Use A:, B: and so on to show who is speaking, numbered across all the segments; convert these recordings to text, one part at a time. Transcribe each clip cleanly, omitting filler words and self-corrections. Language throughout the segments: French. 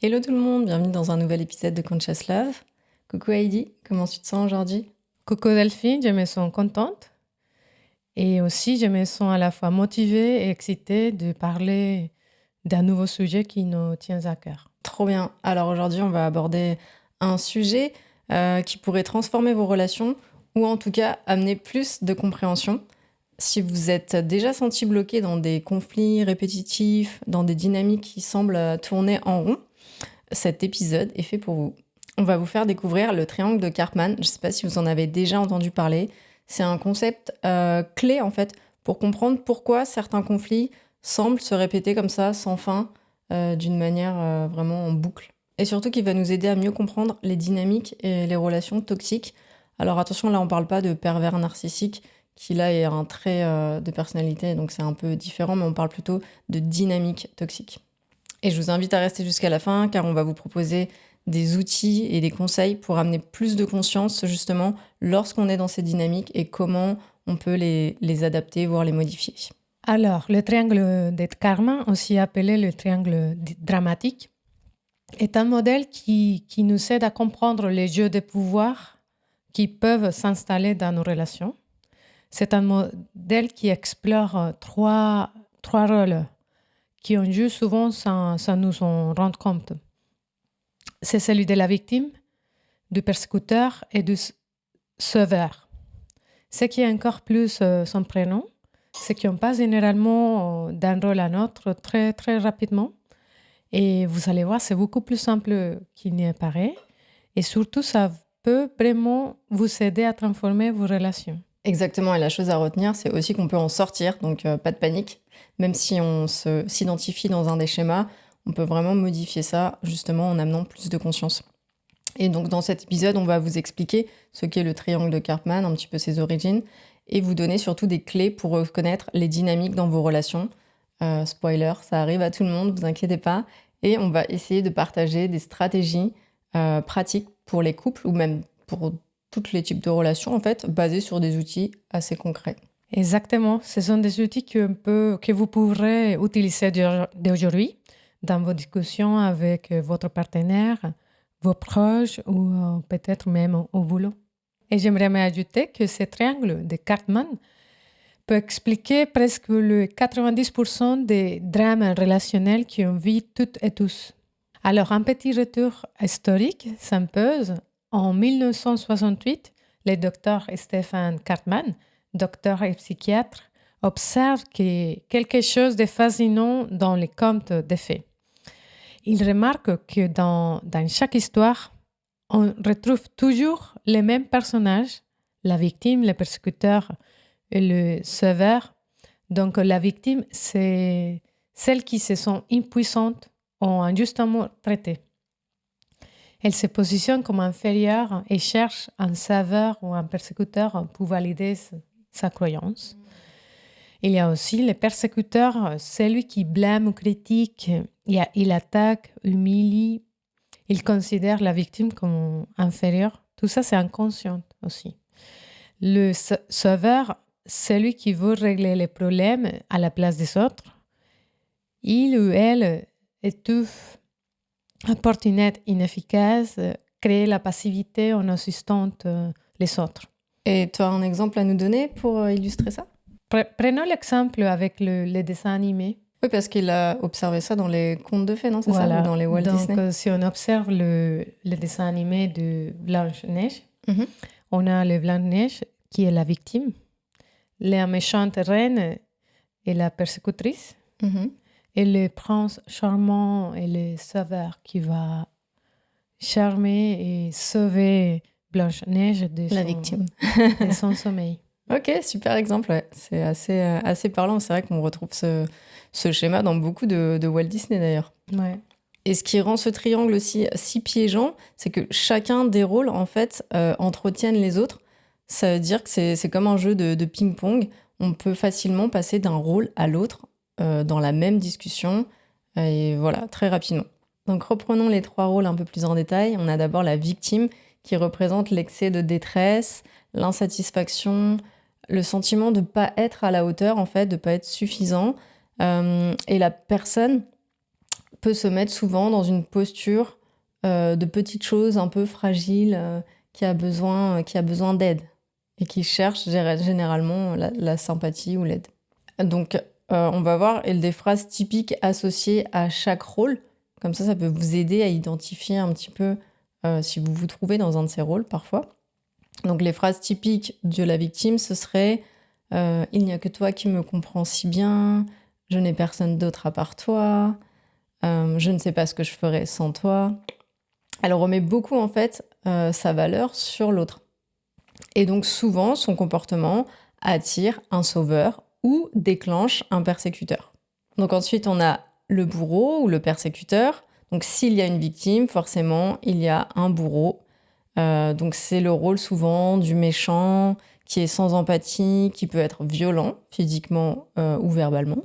A: Hello tout le monde, bienvenue dans un nouvel épisode de Conscious Love. Coucou Heidi, comment tu te sens aujourd'hui?
B: Coucou Delphine, je me sens contente et aussi je me sens à la fois motivée et excitée de parler d'un nouveau sujet qui nous tient à cœur.
A: Trop bien. Alors aujourd'hui, on va aborder un sujet qui pourrait transformer vos relations ou en tout cas amener plus de compréhension. Si vous êtes déjà senti bloqué dans des conflits répétitifs, dans des dynamiques qui semblent tourner en rond, cet épisode est fait pour vous. On va vous faire découvrir le triangle de Karpman. Je ne sais pas si vous en avez déjà entendu parler. C'est un concept clé en fait pour comprendre pourquoi certains conflits semblent se répéter comme ça sans fin, d'une manière vraiment en boucle. Et surtout qui va nous aider à mieux comprendre les dynamiques et les relations toxiques. Alors attention, là on ne parle pas de pervers narcissique qui là est un trait de personnalité, donc c'est un peu différent, mais on parle plutôt de dynamique toxique. Et je vous invite à rester jusqu'à la fin car on va vous proposer des outils et des conseils pour amener plus de conscience justement lorsqu'on est dans ces dynamiques et comment on peut les adapter, voire les modifier.
B: Alors, le triangle de Karman, aussi appelé le triangle dramatique, est un modèle qui nous aide à comprendre les jeux de pouvoir qui peuvent s'installer dans nos relations. C'est un modèle qui explore trois rôles qui ont joué souvent sans nous en rendre compte. C'est celui de la victime, du persécuteur et du sauveur. Ce qui est encore plus son prénom, c'est qu'on passe généralement d'un rôle à un autre très, très rapidement. Et vous allez voir, c'est beaucoup plus simple qu'il n'y paraît. Et surtout, ça peut vraiment vous aider à transformer vos relations.
A: Exactement, et la chose à retenir, c'est aussi qu'on peut en sortir, donc pas de panique. Même si on s'identifie dans un des schémas, on peut vraiment modifier ça justement en amenant plus de conscience. Et donc dans cet épisode, on va vous expliquer ce qu'est le triangle de Karpman, un petit peu ses origines, et vous donner surtout des clés pour reconnaître les dynamiques dans vos relations. Spoiler, ça arrive à tout le monde, vous inquiétez pas. Et on va essayer de partager des stratégies pratiques pour les couples ou même pour tous les types de relations, en fait, basées sur des outils assez concrets.
B: Exactement, ce sont des outils que vous pourrez utiliser d'aujourd'hui dans vos discussions avec votre partenaire, vos proches ou peut-être même au boulot. Et j'aimerais ajouter que ce triangle de Karpman peut expliquer presque le 90% des drames relationnels qu'on vit toutes et tous. Alors, un petit retour historique s'impose. En 1968, le docteur Stephen Karpman, docteur et psychiatre, observe quelque chose de fascinant dans les contes de fées. Il remarque que dans chaque histoire, on retrouve toujours les mêmes personnages, la victime, le persécuteur et le sauveur. Donc la victime, c'est celle qui se sent impuissante ou injustement traitée. Elle se positionne comme inférieure et cherche un sauveur ou un persécuteur pour valider sa croyance. Il y a aussi le persécuteur, celui qui blâme ou critique, il attaque, humilie, il considère la victime comme inférieure. Tout ça, c'est inconscient aussi. Le sauveur, celui qui veut régler les problèmes à la place des autres, il ou elle étouffe, apporte une aide inefficace, crée la passivité en assistant les autres.
A: Et tu as un exemple à nous donner pour illustrer ça?
B: Prenons l'exemple avec les dessins animés.
A: Oui, parce qu'il a observé ça dans les contes de fées, non? C'est
B: Voilà.
A: ça? Ou dans les Walt Disney?
B: Donc, si on observe le dessin animé de Blanche-Neige,
A: Mhm.
B: on a le Blanche-Neige qui est la victime, la méchante reine est la persécutrice,
A: Mhm.
B: et le prince charmant est le sauveur qui va charmer et sauver Blanche-Neige
A: La victime.
B: de son sommeil.
A: Ok, super exemple, ouais. C'est assez parlant. C'est vrai qu'on retrouve ce schéma dans beaucoup de Walt Disney d'ailleurs.
B: Ouais.
A: Et ce qui rend ce triangle aussi si piégeant, c'est que chacun des rôles, en fait, entretiennent les autres. Ça veut dire que c'est comme un jeu de ping-pong. On peut facilement passer d'un rôle à l'autre dans la même discussion, et voilà, très rapidement. Donc reprenons les trois rôles un peu plus en détail. On a d'abord la victime qui représente l'excès de détresse, l'insatisfaction, le sentiment de ne pas être à la hauteur, en fait, de ne pas être suffisant. Et la personne peut se mettre souvent dans une posture de petite chose un peu fragile qui a besoin d'aide et qui cherche généralement la sympathie ou l'aide. Donc, on va voir des phrases typiques associées à chaque rôle. Comme ça peut vous aider à identifier un petit peu si vous vous trouvez dans un de ces rôles parfois. Donc, les phrases typiques de la victime, ce serait « Il n'y a que toi qui me comprends si bien »,« Je n'ai personne d'autre à part toi »,« Je ne sais pas ce que je ferais sans toi ». Elle remet beaucoup, en fait, sa valeur sur l'autre. Et donc, souvent, son comportement attire un sauveur ou déclenche un persécuteur. Donc ensuite, on a le bourreau ou le persécuteur. Donc s'il y a une victime, forcément, il y a un bourreau. Donc c'est le rôle souvent du méchant qui est sans empathie, qui peut être violent physiquement ou verbalement.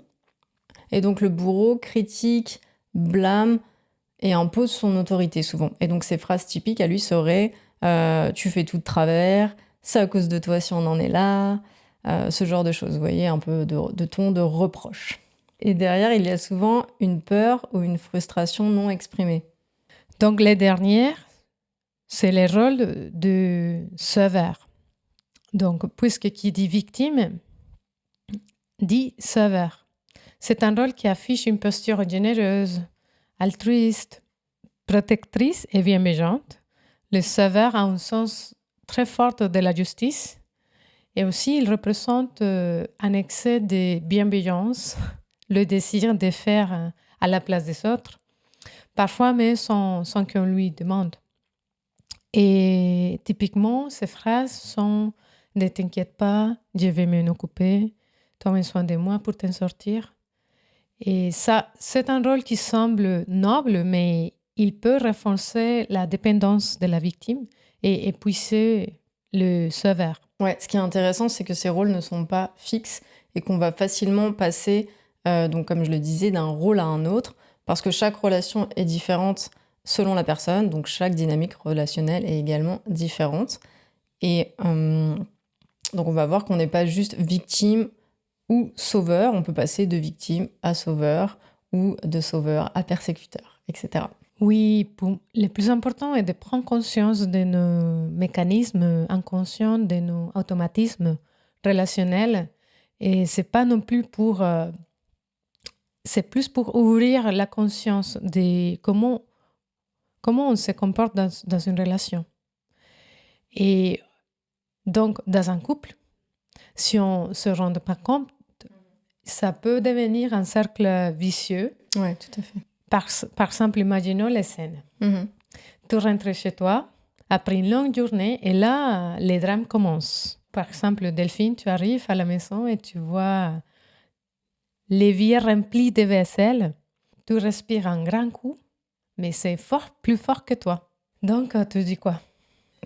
A: Et donc le bourreau critique, blâme et impose son autorité souvent. Et donc ses phrases typiques à lui seraient tu fais tout de travers, c'est à cause de toi si on en est là », ce genre de choses, vous voyez, un peu de ton de reproche. Et derrière, il y a souvent une peur ou une frustration non exprimée.
B: Donc les dernières, c'est le rôle de sauveur. Donc, puisque qui dit victime, dit sauveur. C'est un rôle qui affiche une posture généreuse, altruiste, protectrice et bienveillante. Le sauveur a un sens très fort de la justice et aussi il représente un excès de bienveillance, le désir de faire à la place des autres, parfois mais sans qu'on lui demande. Et typiquement, ces phrases sont « Ne t'inquiète pas, je vais m'en occuper, prends soin de moi pour t'en sortir ». Et ça, c'est un rôle qui semble noble, mais il peut renforcer la dépendance de la victime et épuiser le sauveur.
A: Ouais, ce qui est intéressant, c'est que ces rôles ne sont pas fixes et qu'on va facilement passer, donc comme je le disais, d'un rôle à un autre, parce que chaque relation est différente selon la personne, donc chaque dynamique relationnelle est également différente. Et donc on va voir qu'on n'est pas juste victime ou sauveur, on peut passer de victime à sauveur ou de sauveur à persécuteur, etc.
B: Oui, le plus important est de prendre conscience de nos mécanismes inconscients, de nos automatismes relationnels. Et c'est pas non plus c'est plus pour ouvrir la conscience de comment on se comporte dans une relation. Et donc, dans un couple, si on ne se rend pas compte, ça peut devenir un cercle vicieux.
A: Oui, tout à fait.
B: Par exemple, imaginons les scènes.
A: Mm-hmm.
B: Tu rentres chez toi après une longue journée et là, les drames commencent. Par exemple, Delphine, tu arrives à la maison et tu vois l'évier rempli de vaisselle. Tu respires un grand coup, mais c'est plus fort que toi. Donc, tu dis quoi?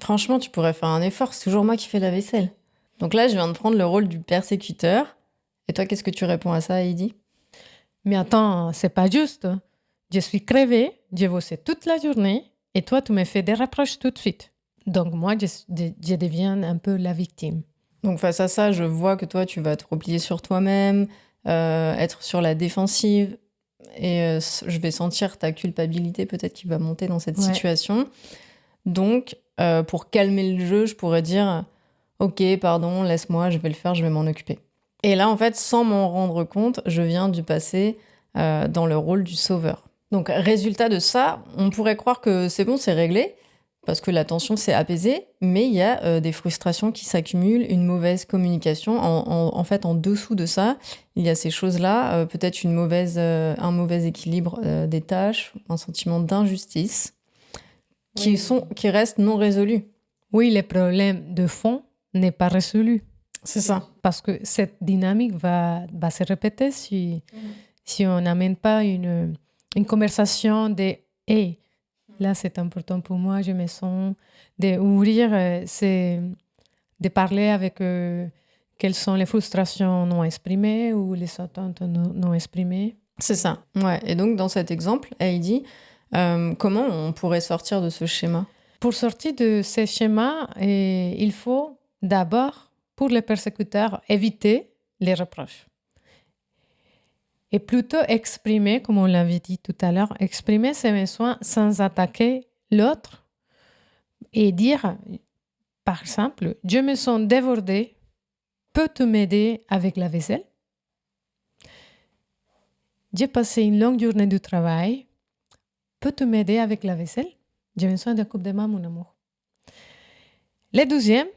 A: Franchement, tu pourrais faire un effort, c'est toujours moi qui fais la vaisselle. Donc là, je viens de prendre le rôle du persécuteur. Et toi, qu'est-ce que tu réponds à ça, Heidi?
B: Mais attends, c'est pas juste. Je suis crevée, j'ai bossé toute la journée et toi, tu me fais des reproches tout de suite. Donc moi, je deviens un peu la victime.
A: Donc face à ça, je vois que toi, tu vas te replier sur toi-même, être sur la défensive. Et je vais sentir ta culpabilité peut-être qui va monter dans cette situation. Donc, pour calmer le jeu, je pourrais dire « Ok, pardon, laisse-moi, je vais le faire, je vais m'en occuper ». Et là, en fait, sans m'en rendre compte, je viens du passer dans le rôle du sauveur. Donc, résultat de ça, on pourrait croire que c'est bon, c'est réglé, parce que la tension s'est apaisée, mais il y a des frustrations qui s'accumulent, une mauvaise communication. En fait, en dessous de ça, il y a ces choses-là, peut-être un mauvais équilibre des tâches, un sentiment d'injustice, qui restent non résolus.
B: Oui, le problème de fond n'est pas résolu.
A: C'est ça.
B: Parce que cette dynamique va se répéter si on n'amène pas une conversation de « Hey, là, c'est important pour moi, je me sens… » d'ouvrir, de parler avec quelles sont les frustrations non exprimées ou les attentes non exprimées.
A: C'est ça, ouais. Et donc, dans cet exemple, Heidi, comment on pourrait sortir de ce schéma?
B: Pour sortir de ce schéma, il faut d'abord, pour les persécuteurs, éviter les reproches. Et plutôt exprimer, comme on l'avait dit tout à l'heure, exprimer ses besoins sans attaquer l'autre et dire, par exemple, je me sens débordée, peux-tu m'aider avec la vaisselle? J'ai passé une longue journée de travail, peux-tu m'aider avec la vaisselle? J'ai besoin d'un coup de main, mon amour. Le deuxième,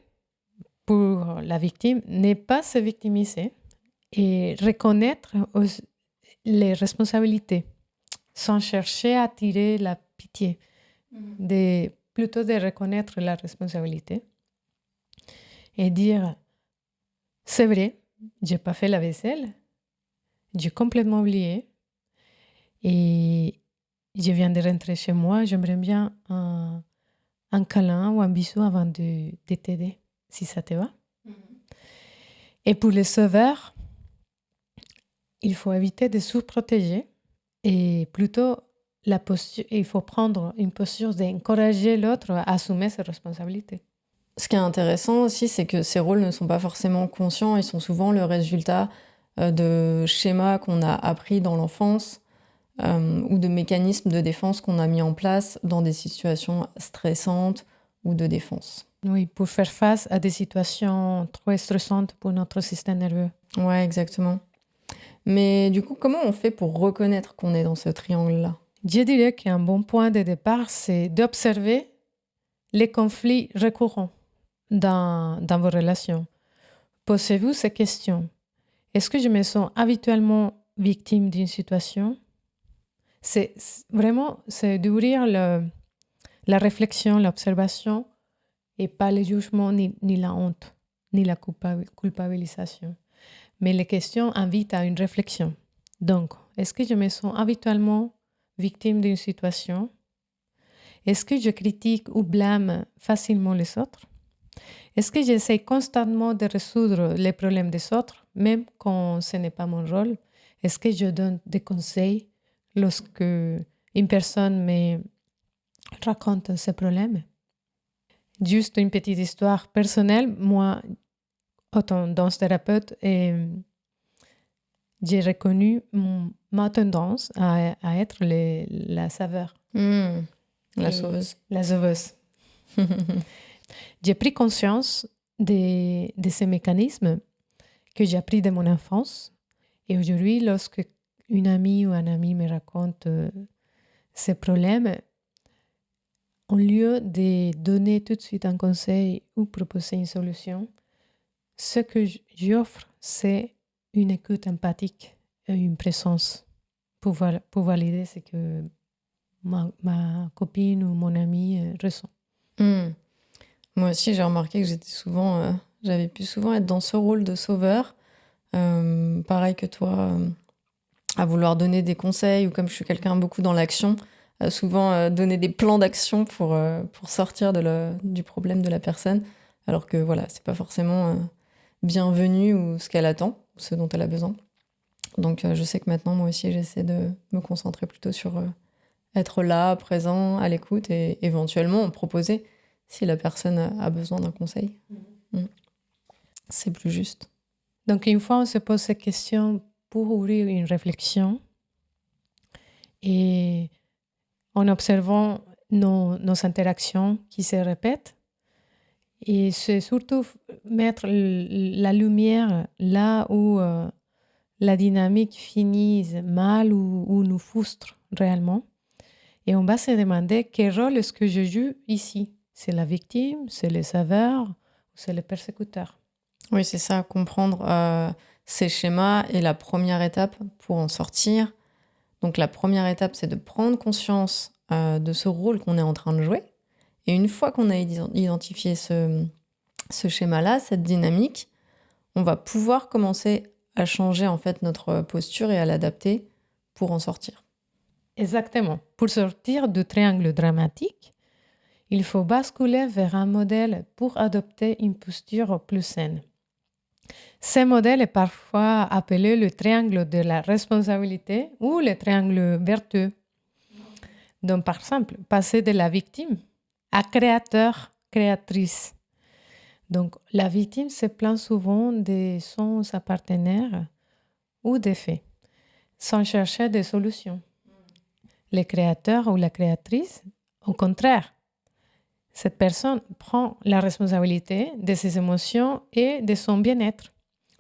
B: pour la victime, n'est pas se victimiser et reconnaître les responsabilités sans chercher à tirer la pitié, plutôt de reconnaître la responsabilité et dire, c'est vrai, j'ai pas fait la vaisselle, j'ai complètement oublié et je viens de rentrer chez moi, j'aimerais bien un câlin ou un bisou avant de t'aider, si ça te va. Et pour les sauveurs, il faut éviter de surprotéger et plutôt la posture, il faut prendre une posture d'encourager l'autre à assumer ses responsabilités.
A: Ce qui est intéressant aussi, c'est que ces rôles ne sont pas forcément conscients, ils sont souvent le résultat de schémas qu'on a appris dans l'enfance ou de mécanismes de défense qu'on a mis en place dans des situations stressantes ou de défense.
B: Oui, pour faire face à des situations trop stressantes pour notre système nerveux.
A: Ouais, exactement. Mais du coup, comment on fait pour reconnaître qu'on est dans ce triangle-là?
B: Je dirais qu'un bon point de départ, c'est d'observer les conflits récurrents dans vos relations. Posez-vous ces questions. Est-ce que je me sens habituellement victime d'une situation? C'est d'ouvrir la réflexion, l'observation et pas le jugement ni la honte, ni la culpabilisation. Mais les questions invitent à une réflexion. Donc, est-ce que je me sens habituellement victime d'une situation? Est-ce que je critique ou blâme facilement les autres? Est-ce que j'essaie constamment de résoudre les problèmes des autres, même quand ce n'est pas mon rôle? Est-ce que je donne des conseils lorsque une personne me raconte ses problèmes? Juste une petite histoire personnelle. Moi, autant danse-thérapeute, j'ai reconnu ma tendance à être la saveur.
A: La sauveuse.
B: La sauveuse. J'ai pris conscience de ces mécanismes que j'ai appris de mon enfance. Et aujourd'hui, lorsque une amie ou un ami me raconte ses problèmes, au lieu de donner tout de suite un conseil ou proposer une solution, ce que j'offre, c'est une écoute empathique et une présence pour valider ce que ma copine ou mon ami ressent.
A: Moi aussi, j'ai remarqué que j'avais pu souvent être dans ce rôle de sauveur. Pareil que toi, à vouloir donner des conseils, ou comme je suis quelqu'un beaucoup dans l'action, souvent donner des plans d'action pour sortir du problème de la personne, alors que voilà, c'est pas forcément bienvenu ou ce qu'elle attend, ou ce dont elle a besoin. Donc je sais que maintenant, moi aussi, j'essaie de me concentrer plutôt sur être là, présent, à l'écoute, et éventuellement proposer si la personne a besoin d'un conseil. C'est plus juste.
B: Donc, une fois on se pose ces questions pour ouvrir une réflexion et en observant nos interactions qui se répètent, et c'est surtout mettre la lumière là où la dynamique finit mal ou nous frustre réellement. Et on va se demander quel rôle est-ce que je joue ici? C'est la victime, c'est le sauveur ou c'est le persécuteur?
A: Oui, c'est ça, comprendre ces schémas est la première étape pour en sortir. Donc la première étape, c'est de prendre conscience de ce rôle qu'on est en train de jouer. Et une fois qu'on a identifié ce schéma-là, cette dynamique, on va pouvoir commencer à changer en fait notre posture et à l'adapter pour en sortir.
B: Exactement. Pour sortir du triangle dramatique, il faut basculer vers un modèle pour adopter une posture plus saine. Ce modèle est parfois appelé le triangle de la responsabilité ou le triangle vertueux. Donc, par exemple, passer de la victime à créateur, créatrice. Donc, la victime se plaint souvent de sa partenaire ou des faits. sans chercher des solutions. Le créateur ou la créatrice, au contraire, cette personne prend la responsabilité de ses émotions et de son bien-être.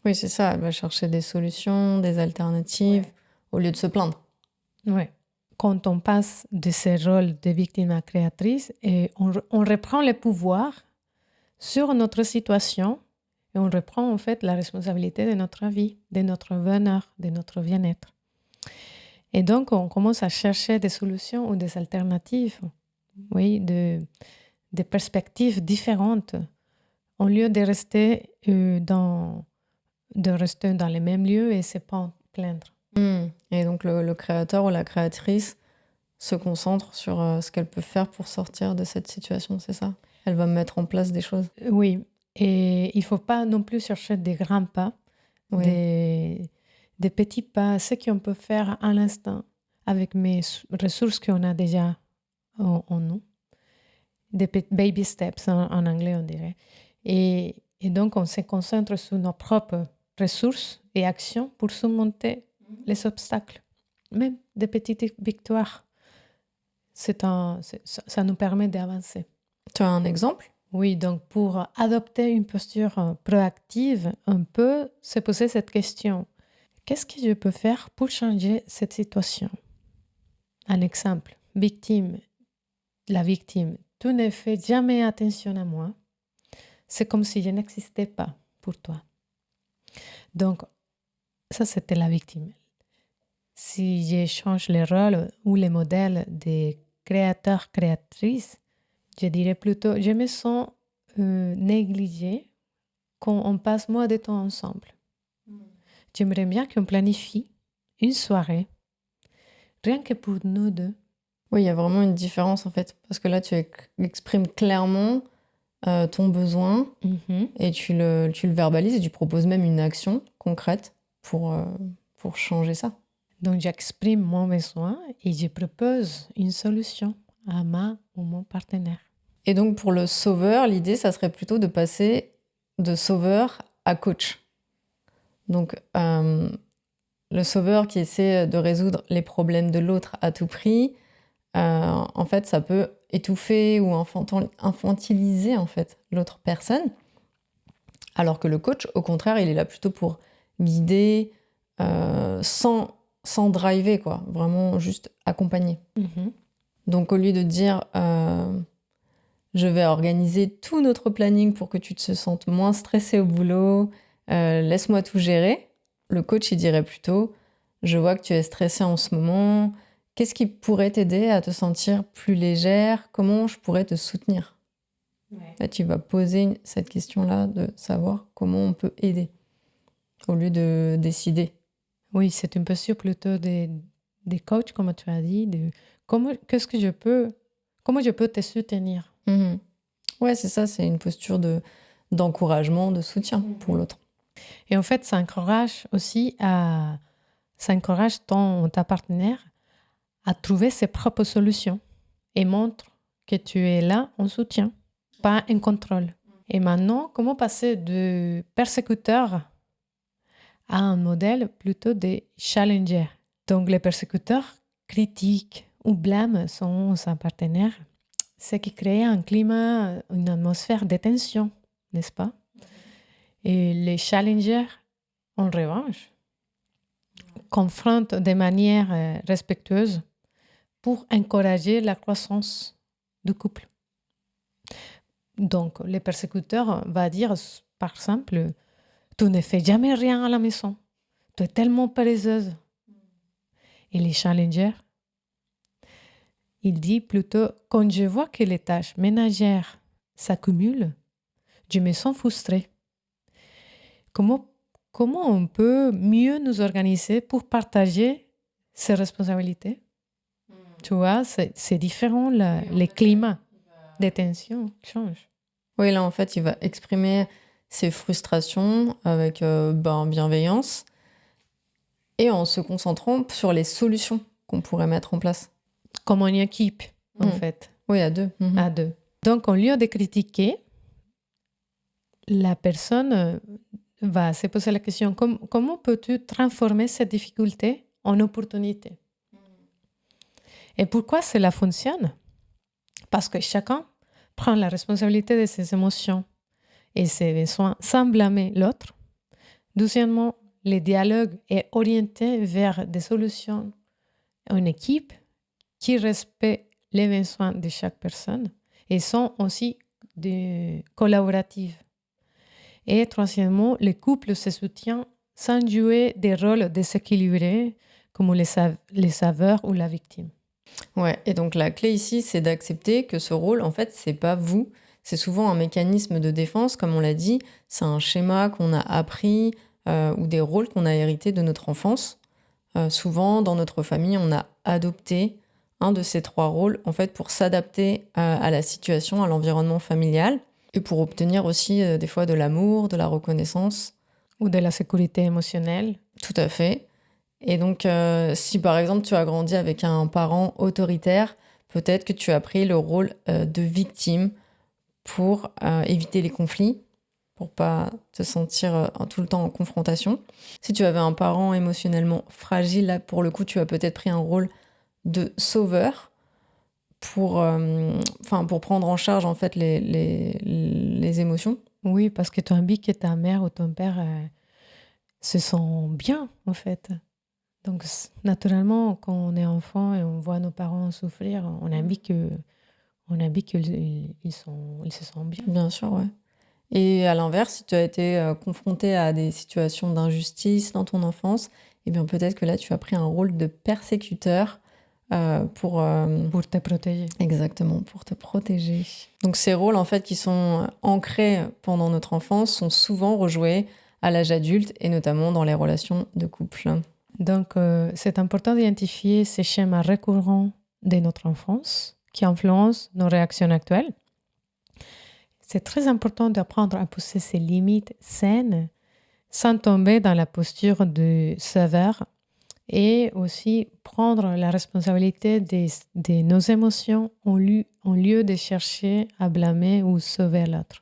A: Oui, c'est ça. Elle va chercher des solutions, des alternatives, au lieu de se plaindre.
B: Ouais. Quand on passe de ce rôle de victime à créatrice, et on reprend le pouvoir sur notre situation et on reprend en fait la responsabilité de notre vie, de notre bonheur, de notre bien-être. Et donc, on commence à chercher des solutions ou des alternatives, oui, des perspectives différentes, au lieu de rester dans les mêmes lieux et se pas plaindre.
A: Et donc, le créateur ou la créatrice se concentre sur ce qu'elle peut faire pour sortir de cette situation, c'est ça? Elle va mettre en place des choses.
B: Oui, et il ne faut pas non plus chercher des grands pas,
A: Oui.
B: des petits pas, ce qu'on peut faire à l'instant avec mes ressources qu'on a déjà en nous. Des baby steps en anglais, on dirait. Et donc, on se concentre sur nos propres ressources et actions pour surmonter les obstacles. Même des petites victoires. Ça nous permet d'avancer.
A: Tu as un exemple?
B: Oui, donc pour adopter une posture proactive, on peut se poser cette question. Qu'est-ce que je peux faire pour changer cette situation? Un exemple, la victime. Tu ne fais jamais attention à moi. C'est comme si je n'existais pas pour toi. Donc, ça, c'était la victime. Si je change le rôle ou le modèle des créateurs-créatrices, je dirais plutôt, je me sens négligée quand on passe moins de temps ensemble. J'aimerais bien qu'on planifie une soirée, rien que pour nous deux.
A: Oui, il y a vraiment une différence en fait, parce que là, tu exprimes clairement ton besoin et tu le verbalises et tu proposes même une action concrète pour changer ça.
B: Donc, j'exprime mon besoin et je propose une solution à ma ou mon partenaire.
A: Et donc, pour le sauveur, l'idée, ça serait plutôt de passer de sauveur à coach. Donc, le sauveur qui essaie de résoudre les problèmes de l'autre à tout prix, en fait, ça peut étouffer ou infantiliser en fait l'autre personne. Alors que le coach, au contraire, il est là plutôt pour guider sans driver, quoi. Vraiment juste accompagner. Donc, au lieu de dire je vais organiser tout notre planning pour que tu te sentes moins stressé au boulot, laisse-moi tout gérer, le coach, il dirait plutôt je vois que tu es stressée en ce moment. Qu'est-ce qui pourrait t'aider à te sentir plus légère? Comment je pourrais te soutenir? Là, tu vas poser cette question-là de savoir comment on peut aider au lieu de décider.
B: Oui, c'est une posture plutôt des coachs, comme tu as dit, comment je peux te soutenir.
A: Ouais, c'est ça, c'est une posture d'encouragement, de soutien pour l'autre.
B: Et en fait, ça encourage ta partenaire à trouver ses propres solutions et montre que tu es là en soutien, pas en contrôle. Et maintenant, comment passer de persécuteur à un modèle plutôt de challenger? Donc, les persécuteurs critiquent ou blâment son partenaire, ce qui crée un climat, une atmosphère de tension, n'est-ce pas? Et les challengers, en revanche, confrontent de manière respectueuse pour encourager la croissance du couple. Donc, le persécuteur va dire, par exemple, tu ne fais jamais rien à la maison, tu es tellement paresseuse. Et les challengers, il dit plutôt, quand je vois que les tâches ménagères s'accumulent, je me sens frustrée. Comment on peut mieux nous organiser pour partager ces responsabilités? Tu vois, c'est différent, les climats de tension changent.
A: Oui, là, en fait, il va exprimer ses frustrations avec bienveillance et en se concentrant sur les solutions qu'on pourrait mettre en place.
B: Comme une équipe, en fait.
A: Oui, à deux.
B: À deux. Donc, au lieu de critiquer, la personne va se poser la question, comment peux-tu transformer cette difficulté en opportunité. Et pourquoi cela fonctionne? Parce que chacun prend la responsabilité de ses émotions et ses besoins sans blâmer l'autre. Deuxièmement, le dialogue est orienté vers des solutions en équipe qui respectent les besoins de chaque personne et sont aussi collaboratives. Et troisièmement, le couple se soutient sans jouer des rôles déséquilibrés comme les saveurs ou la victime.
A: Ouais, et donc la clé ici, c'est d'accepter que ce rôle, en fait, c'est pas vous. C'est souvent un mécanisme de défense, comme on l'a dit. C'est un schéma qu'on a appris ou des rôles qu'on a hérités de notre enfance. Souvent, dans notre famille, on a adopté un de ces 3 rôles, en fait, pour s'adapter à la situation, à l'environnement familial, et pour obtenir aussi des fois de l'amour, de la reconnaissance.
B: Ou de la sécurité émotionnelle.
A: Tout à fait. Et donc, si par exemple tu as grandi avec un parent autoritaire, peut-être que tu as pris le rôle de victime pour éviter les conflits, pour pas te sentir tout le temps en confrontation. Si tu avais un parent émotionnellement fragile, là, pour le coup, tu as peut-être pris un rôle de sauveur pour prendre en charge en fait les émotions.
B: Oui, parce que tu as envie que ta mère ou ton père se sentent bien, en fait. Donc, naturellement, quand on est enfant et on voit nos parents souffrir, on a envie qu'ils se sentent bien.
A: Bien sûr, ouais. Et à l'inverse, si tu as été confronté à des situations d'injustice dans ton enfance, eh bien peut-être que là, tu as pris un rôle de persécuteur pour
B: te protéger.
A: Exactement, pour te protéger. Donc ces rôles, en fait, qui sont ancrés pendant notre enfance, sont souvent rejoués à l'âge adulte et notamment dans les relations de couple.
B: Donc, c'est important d'identifier ces schémas récurrents de notre enfance qui influencent nos réactions actuelles. C'est très important d'apprendre à pousser ses limites saines sans tomber dans la posture de sauveur et aussi prendre la responsabilité de nos émotions au lieu de chercher à blâmer ou sauver l'autre.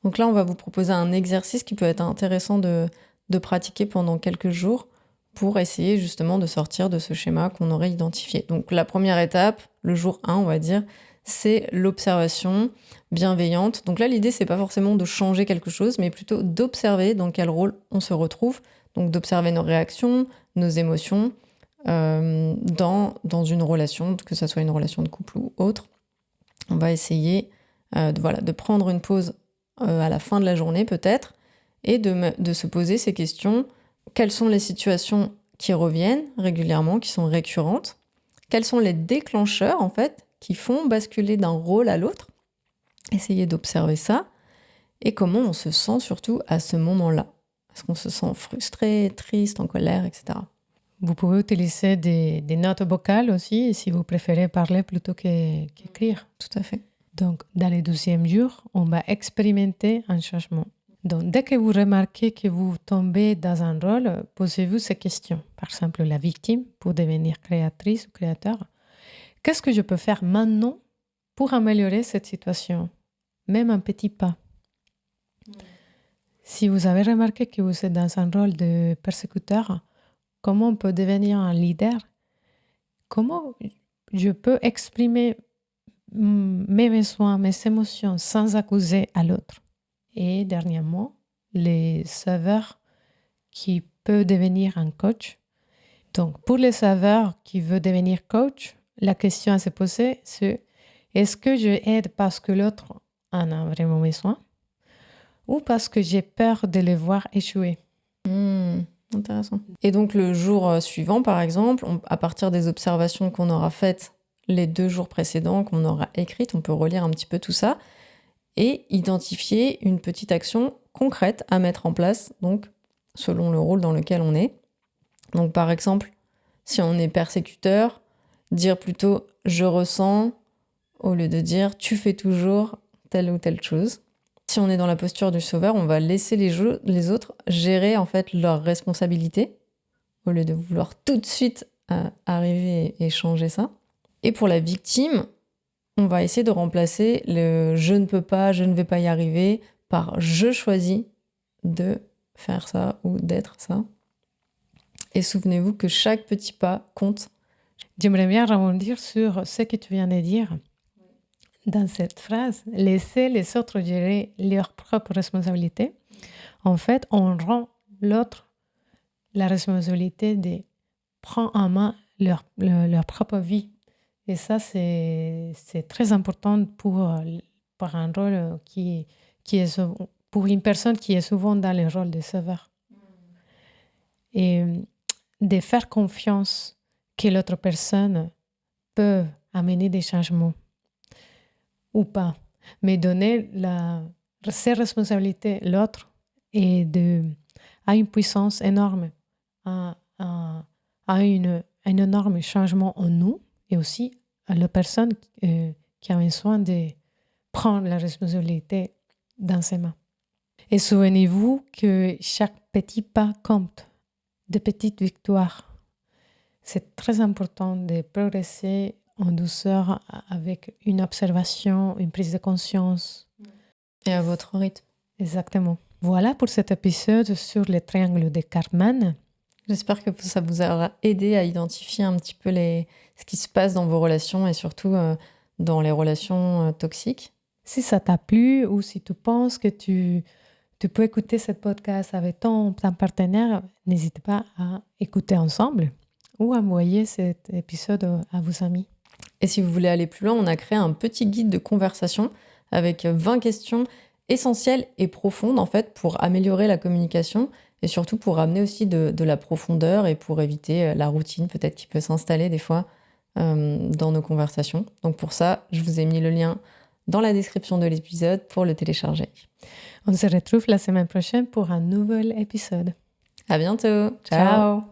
A: Donc là, on va vous proposer un exercice qui peut être intéressant de pratiquer pendant quelques jours pour essayer justement de sortir de ce schéma qu'on aurait identifié. Donc la première étape, le jour 1, on va dire, c'est l'observation bienveillante. Donc là, l'idée, c'est pas forcément de changer quelque chose, mais plutôt d'observer dans quel rôle on se retrouve. Donc d'observer nos réactions, nos émotions dans une relation, que ce soit une relation de couple ou autre. On va essayer de prendre une pause à la fin de la journée peut-être et de se poser ces questions. Quelles sont les situations qui reviennent régulièrement, qui sont récurrentes? Quels sont les déclencheurs, en fait, qui font basculer d'un rôle à l'autre? Essayez d'observer ça. Et comment on se sent surtout à ce moment-là? Est-ce qu'on se sent frustré, triste, en colère, etc.
B: Vous pouvez utiliser des notes vocales aussi, si vous préférez parler plutôt qu'écrire.
A: Tout à fait.
B: Donc, dans les 12e jours, on va expérimenter un changement. Donc, dès que vous remarquez que vous tombez dans un rôle, posez-vous ces questions. Par exemple, la victime pour devenir créatrice ou créateur. Qu'est-ce que je peux faire maintenant pour améliorer cette situation? Même un petit pas. Si vous avez remarqué que vous êtes dans un rôle de persécuteur, comment on peut devenir un leader? Comment je peux exprimer mes besoins, mes émotions sans accuser à l'autre? Et dernièrement, les saveurs qui peuvent devenir un coach. Donc, pour les saveurs qui veulent devenir coach, la question à se poser, c'est est-ce que je aide parce que l'autre en a vraiment besoin ou parce que j'ai peur de les voir échouer?
A: Intéressant. Et donc, le jour suivant, par exemple, à partir des observations qu'on aura faites les 2 jours précédents, qu'on aura écrites, on peut relire un petit peu tout ça et identifier une petite action concrète à mettre en place, donc selon le rôle dans lequel on est. Donc par exemple, si on est persécuteur, dire plutôt « je ressens » au lieu de dire « tu fais toujours telle ou telle chose ». Si on est dans la posture du sauveur, on va laisser les autres gérer en fait leurs responsabilités au lieu de vouloir tout de suite arriver et changer ça. Et pour la victime, on va essayer de remplacer le « je ne peux pas, je ne vais pas y arriver » par « je choisis de faire ça ou d'être ça ». Et souvenez-vous que chaque petit pas compte.
B: J'aimerais bien rebondir sur ce que tu viens de dire. Dans cette phrase, laisser les autres gérer leurs propres responsabilités. En fait, on rend l'autre la responsabilité de prendre en main leur propre vie. Et ça, c'est très important pour un rôle qui est pour une personne qui est souvent dans le rôle de sauveur. Et de faire confiance que l'autre personne peut amener des changements ou pas, mais donner ses responsabilités à l'autre et a une puissance énorme, a un énorme changement en nous et aussi à la personne qui a besoin de prendre la responsabilité dans ses mains. Et souvenez-vous que chaque petit pas compte, de petites victoires. C'est très important de progresser en douceur avec une observation, une prise de conscience.
A: Et à votre rythme.
B: Exactement. Voilà pour cet épisode sur le triangle de Karpman.
A: J'espère que ça vous aura aidé à identifier un petit peu ce qui se passe dans vos relations et surtout dans les relations toxiques.
B: Si ça t'a plu ou si tu penses que tu peux écouter ce podcast avec ton partenaire, n'hésite pas à écouter ensemble ou envoyer cet épisode à vos amis.
A: Et si vous voulez aller plus loin, on a créé un petit guide de conversation avec 20 questions essentielles et profondes en fait pour améliorer la communication et surtout pour amener aussi de la profondeur et pour éviter la routine peut-être qui peut s'installer des fois dans nos conversations. Donc pour ça, je vous ai mis le lien dans la description de l'épisode pour le télécharger.
B: On se retrouve la semaine prochaine pour un nouvel épisode.
A: À bientôt.
B: Ciao.